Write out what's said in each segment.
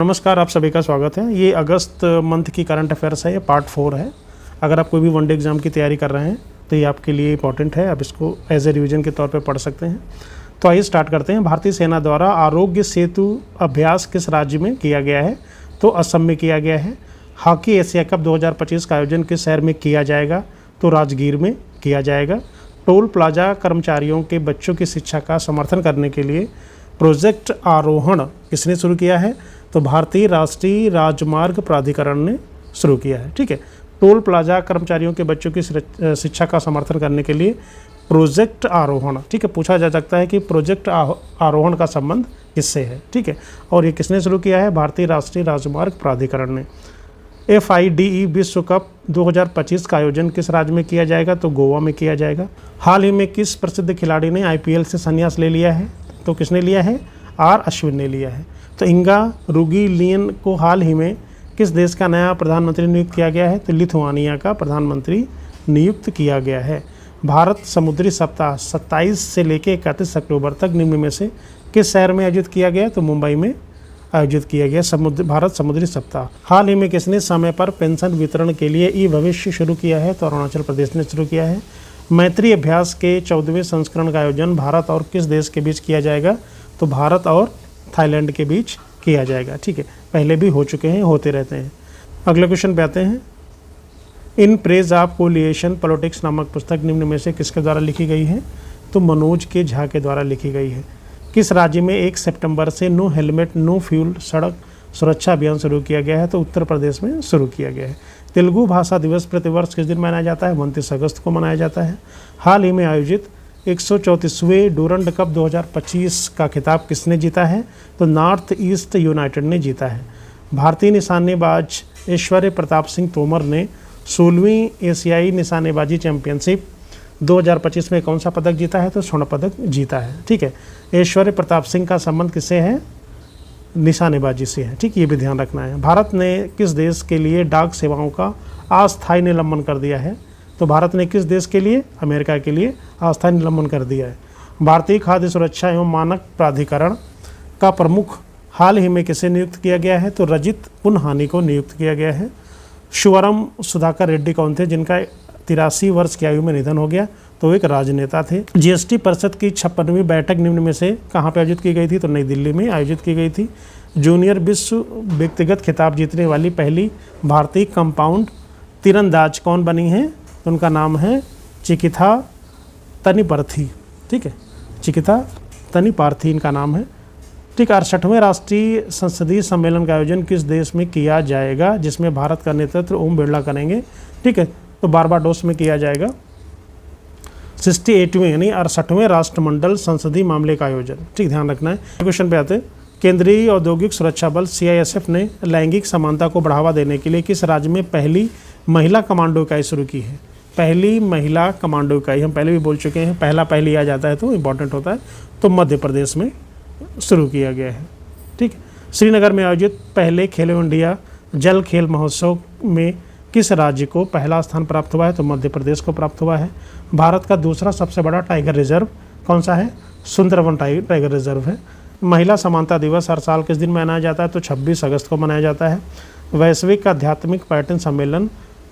नमस्कार, आप सभी का स्वागत है। ये अगस्त मंथ की करंट अफेयर्स है, ये पार्ट 4 है। अगर आप कोई भी वनडे एग्जाम की तैयारी कर रहे हैं तो ये आपके लिए इंपॉर्टेंट है। आप इसको एज ए रिवीजन के तौर पे पढ़ सकते हैं। तो आइए स्टार्ट करते हैं। भारतीय सेना द्वारा आरोग्य सेतु अभ्यास किस राज्य में किया गया है? तो असम में किया गया है। हॉकी एशिया कप 2025 का आयोजन किस शहर में किया जाएगा? तो राजगीर में किया जाएगा। टोल प्लाजा कर्मचारियों के बच्चों की शिक्षा का समर्थन करने के लिए प्रोजेक्ट आरोहण किसने शुरू किया है? तो भारतीय राष्ट्रीय राजमार्ग प्राधिकरण ने शुरू किया है। ठीक है, टोल प्लाजा कर्मचारियों के बच्चों की शिक्षा का समर्थन करने के लिए प्रोजेक्ट आरोहण। ठीक है, पूछा जा सकता है कि प्रोजेक्ट आरोहण का संबंध किससे है? ठीक है, और ये किसने शुरू किया है? भारतीय राष्ट्रीय राजमार्ग प्राधिकरण ने। FIDE विश्व कप 2025 का आयोजन किस राज्य में किया जाएगा? तो गोवा में किया जाएगा। हाल ही में किस प्रसिद्ध खिलाड़ी ने IPL से संन्यास ले लिया है? तो किसने लिया है? R अश्विन ने लिया है। तो इंगा रुगिलियन को हाल ही में किस देश का नया प्रधानमंत्री नियुक्त किया गया है? तो लिथुआनिया का प्रधानमंत्री नियुक्त किया गया है। भारत समुद्री सप्ताह 27 से लेकर 31 अक्टूबर तक निम्न में से किस शहर में आयोजित किया गया? तो मुंबई में आयोजित किया गया भारत समुद्री सप्ताह। हाल ही में किसने समय पर पेंशन वितरण के लिए ई भविष्य शुरू किया है? तो अरुणाचल प्रदेश ने शुरू किया है। मैत्री अभ्यास के 14वें संस्करण का आयोजन भारत और किस देश के बीच किया जाएगा? तो भारत और थाईलैंड के बीच किया जाएगा। ठीक है, पहले भी हो चुके हैं, होते रहते हैं। अगले क्वेश्चन पे आते हैं। In praise of coalition politics नामक पुस्तक निम्न में से किसके द्वारा लिखी गई है? तो मनोज के झा के द्वारा लिखी गई है। किस राज्य में 1 सितंबर से नो हेलमेट नो फ्यूल सड़क सुरक्षा अभियान शुरू किया गया है? तो उत्तर प्रदेश में शुरू किया गया है। तेलुगु भाषा दिवस प्रतिवर्ष किस दिन मनाया जाता है? 29 अगस्त को मनाया जाता है। हाल ही में आयोजित 134वें डूरंड कप 2025 का खिताब किसने जीता है? तो नॉर्थ ईस्ट यूनाइटेड ने जीता है। भारतीय निशानेबाज ऐश्वर्य प्रताप सिंह तोमर ने 16वीं एशियाई निशानेबाजी चैंपियनशिप 2025 में कौन सा पदक जीता है? तो स्वर्ण पदक जीता है। ठीक है, ऐश्वर्य प्रताप सिंह का संबंध किससे है? निशानेबाजी से है। ठीक, ये भी ध्यान रखना है। भारत ने किस देश के लिए डाक सेवाओं का अस्थायी निलंबन कर दिया है? तो भारत ने किस देश के लिए? अमेरिका के लिए अस्थायी निलंबन कर दिया है। भारतीय खाद्य सुरक्षा एवं मानक प्राधिकरण का प्रमुख हाल ही में किसे नियुक्त किया गया है? तो रजित पुनहानी को नियुक्त किया गया है। शिवरम सुधाकर रेड्डी कौन थे जिनका 83 वर्ष की आयु में निधन हो गया? तो एक राजनेता थे। GST परिषद की 56वीं बैठक निम्न में से कहाँ पर आयोजित की गई थी? तो नई दिल्ली में आयोजित की गई थी। जूनियर विश्व व्यक्तिगत खिताब जीतने वाली पहली भारतीय कंपाउंड तीरंदाज कौन बनी है? तो उनका नाम है चिकिता तनिपार्थी। ठीक है, चिकिता तनिपार्थी इनका नाम है। ठीक, 68वें राष्ट्रीय संसदीय सम्मेलन का आयोजन किस देश में किया जाएगा जिसमें भारत का नेतृत्व ओम बिरला करेंगे? ठीक है, तो बारबाडोस में किया जाएगा। 68वें यानी 68वें राष्ट्रमंडल संसदीय मामले का आयोजन। ठीक, ध्यान रखना है। क्वेश्चन पे आते हैं। केंद्रीय औद्योगिक सुरक्षा बल CISF ने लैंगिक समानता को बढ़ावा देने के लिए किस राज्य में पहली महिला कमांडो इकाई शुरू की है? पहली महिला कमांडो इकाई हम पहले भी बोल चुके हैं, पहली आ जाता है तो इम्पॉर्टेंट होता है। तो मध्य प्रदेश में शुरू किया गया है। ठीक, श्रीनगर में आयोजित पहले खेलो इंडिया जल खेल महोत्सव में किस राज्य को पहला स्थान प्राप्त हुआ है? तो मध्य प्रदेश को प्राप्त हुआ है। भारत का दूसरा सबसे बड़ा टाइगर रिजर्व कौन सा है? सुंदरवन टाइगर रिजर्व है। महिला समानता दिवस हर साल किस दिन मनाया जाता है? तो 26 अगस्त को मनाया जाता है। वैश्विक आध्यात्मिक पर्यटन सम्मेलन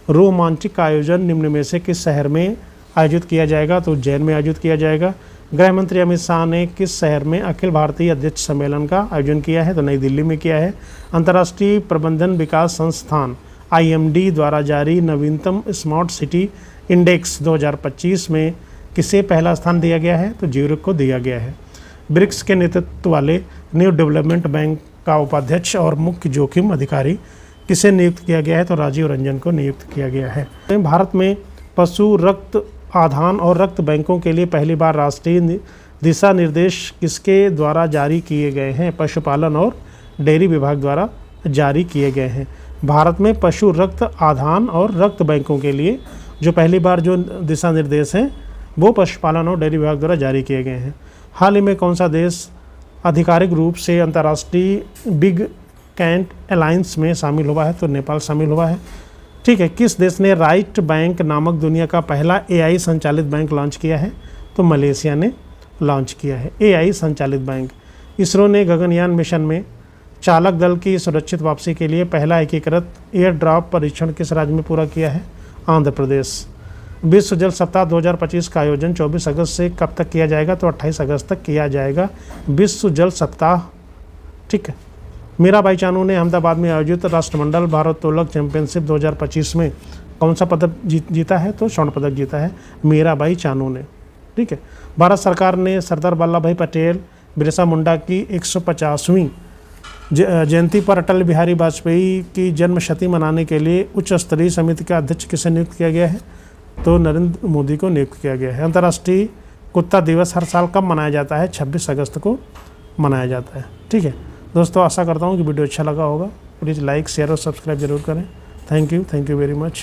रोमांचिक का आयोजन निम्न में से किस शहर में आयोजित किया जाएगा? तो उज्जैन में आयोजित किया जाएगा। गृह मंत्री अमित शाह ने किस शहर में अखिल भारतीय अध्यक्ष सम्मेलन का आयोजन किया है? तो नई दिल्ली में किया है। अंतर्राष्ट्रीय प्रबंधन विकास संस्थान IMD द्वारा जारी नवीनतम स्मार्ट सिटी इंडेक्स 2025 में किसे पहला स्थान दिया गया है? तो ज्यूरिख को दिया गया है। ब्रिक्स के नेतृत्व वाले न्यू डेवलपमेंट बैंक का उपाध्यक्ष और मुख्य जोखिम अधिकारी किसे नियुक्त किया गया है? तो राजीव रंजन को नियुक्त किया गया है। भारत में पशु रक्त आधान और रक्त बैंकों के लिए पहली बार राष्ट्रीय दिशा निर्देश किसके द्वारा जारी किए गए हैं? पशुपालन और डेयरी विभाग द्वारा जारी किए गए हैं। भारत में पशु रक्त आधान और रक्त बैंकों के लिए जो पहली बार जो दिशा निर्देश हैं वो पशुपालन और डेयरी विभाग द्वारा जारी किए गए हैं। हाल ही में कौन सा देश आधिकारिक रूप से अंतर्राष्ट्रीय बिग कैंट अलायंस में शामिल हुआ है? तो नेपाल शामिल हुआ है। ठीक है, किस देश ने राइट बैंक नामक दुनिया का पहला AI संचालित बैंक लॉन्च किया है? तो मलेशिया ने लॉन्च किया है AI संचालित बैंक। इसरो ने गगनयान मिशन में चालक दल की सुरक्षित वापसी के लिए पहला एकीकृत एयर ड्रॉप परीक्षण किस राज्य में पूरा किया है? आंध्र प्रदेश। विश्व जल सप्ताह 2025 का आयोजन 24 अगस्त से कब तक किया जाएगा? तो 28 अगस्त तक किया जाएगा विश्व जल सप्ताह। ठीक है। मीराबाई चानू ने अहमदाबाद में आयोजित राष्ट्रमंडल भारोत्तोलक चैंपियनशिप 2025 में कौन सा पदक जीता है? तो स्वर्ण पदक जीता है मीराबाई चानू ने। ठीक है। भारत सरकार ने सरदार वल्लभ भाई पटेल बिरसा मुंडा की 150वीं जयंती पर अटल बिहारी वाजपेयी की जन्म शती मनाने के लिए उच्च स्तरीय समिति का अध्यक्ष किसे नियुक्त किया गया है? तो नरेंद्र मोदी को नियुक्त किया गया है। अंतर्राष्ट्रीय कुत्ता दिवस हर साल कब मनाया जाता है? 26 अगस्त को मनाया जाता है। ठीक है दोस्तों, आशा करता हूँ कि वीडियो अच्छा लगा होगा। प्लीज़ लाइक, शेयर और सब्सक्राइब जरूर करें। Thank you very much.